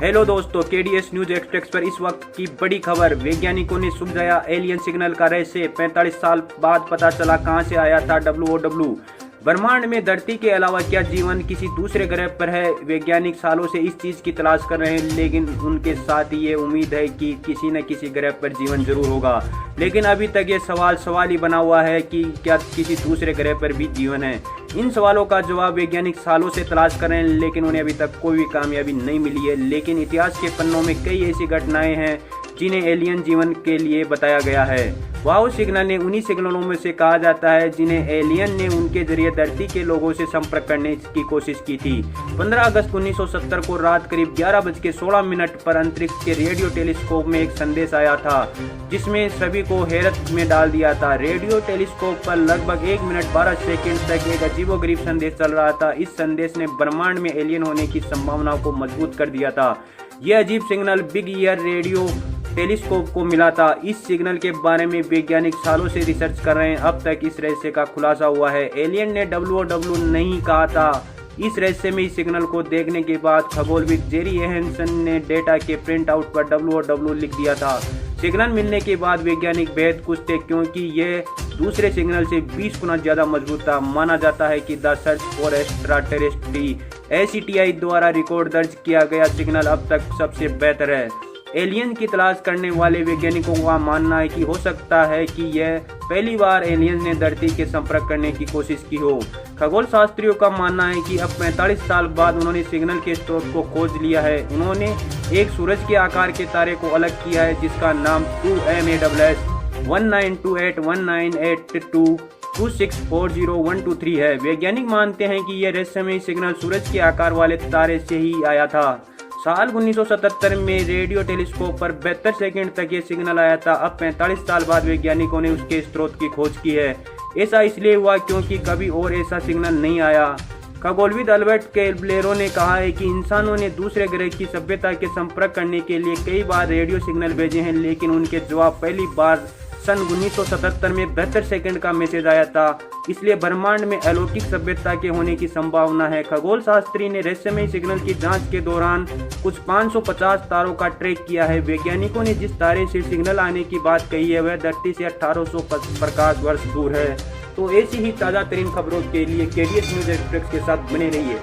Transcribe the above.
Hello दोस्तों, KDS news express पर इस वक्त की बड़ी खबर। वैज्ञानिकों ने सुलझाया एलियन सिग्नल का रहस्य। 45 साल बाद पता चला कहां से आया था WOW। ब्रह्मांड में धरती के अलावा क्या जीवन किसी दूसरे ग्रह पर है? वैज्ञानिक सालों से इस चीज की तलाश कर रहे हैं, लेकिन उनके साथ ये उम्मीद है कि किसी न किसी ग्रह पर जीवन जरूर होगा। लेकिन अभी तक ये सवाल ही बना हुआ है कि क्या किसी दूसरे ग्रह पर भी जीवन है। इन सवालों का जवाब वैज्ञानिक सालों से तलाश कर रहे हैं, लेकिन उन्हें अभी तक कोई भी कामयाबी नहीं मिली है। लेकिन इतिहास के पन्नों में कई ऐसी घटनाएं हैं जिन्हें एलियन जीवन के लिए बताया गया है। वाओ सिग्नल ने उन्हीं सिग्नलों में से कहा जाता है जिन्हें एलियन ने उनके जरिए धरती के लोगों से संपर्क करने की कोशिश की थी। 15 अगस्त 1970 को रात करीब 11:16 पर अंतरिक्ष के रेडियो टेलीस्कोप में एक संदेश आया था जिसमें सभी को हैरत में डाल दिया था। रेडियो टेलीस्कोप पर लगभग 1 मिनट 12 सेकंड तक एक अजीबोगरीब संदेश चल रहा था। इस संदेश ने ब्रह्मांड में एलियन होने की संभावना को मजबूत कर दिया था। यह अजीब signal big year radio telescope को मिला था। इस सिग्नल के बारे में वैज्ञानिक सालों से रिसर्च कर रहे हैं। अब तक इस रहस्य का खुलासा हुआ है। एलियन ने WOW नहीं कहा था। इस रहस्य में इस सिग्नल को देखने के बाद खगोलविद जेरी एहनसन ने डेटा के प्रिंट आउट पर WOW लिख दिया था। सिग्नल मिलने के बाद वैज्ञानिक बेहद खुश थे क्योंकि यह दूसरे सिग्नल से 20 गुना ज्यादा मजबूत था। माना जाता है कि द सर्च फॉर एक्स्ट्राटेरेस्ट्री ACTI द्वारा रिकॉर्ड दर्ज किया गया सिग्नल अब तक सबसे बेहतर है। एलियन की तलाश करने वाले वैज्ञानिकों का मानना है कि हो सकता है कि यह पहली बार एलियन ने धरती के संपर्क करने की कोशिश की हो। खगोल शास्त्रियों का मानना है कि अब 45 साल बाद उन्होंने सिग्नल के स्रोत को खोज लिया है। उन्होंने एक सूरज के आकार के तारे को अलग किया है जिसका नाम 2MASS 1928198226402123 है। वैज्ञानिक मानते हैं कि यह रहस्यमय सिग्नल सूरज के आकार वाले तारे से ही आया था। साल 1977 में रेडियो टेलीस्कोप पर 72 सेकंड तक ये सिग्नल आया था। अब 45 साल बाद वैज्ञानिकों ने उसके स्रोत की खोज की है। ऐसा इसलिए हुआ क्योंकि कभी और ऐसा सिग्नल नहीं आया। खगोलविद अल्बर्ट कैल्डेरो ने कहा है कि इंसानों ने दूसरे ग्रह की सभ्यता के संपर्क करने के लिए कई बार रेडियो सिग्नल भेजे हैं, लेकिन उनके जवाब पहली बार सन 1977 में 72 सेकंड का मैसेज आया था। इसलिए ब्रह्मांड में अलौकिक सभ्यता के होने की संभावना है। खगोल शास्त्री ने रहस्यमय सिग्नल की जांच के दौरान कुछ 550 तारों का ट्रैक किया है। वैज्ञानिकों ने जिस तारे से सिग्नल आने की बात कही है वह धरती से 1800 प्रकाश वर्ष दूर है। तो ऐसी ही ताज़ा तरीन खबरों के लिए केडीएस न्यूज एक्सप्रेस के साथ बने रहिए।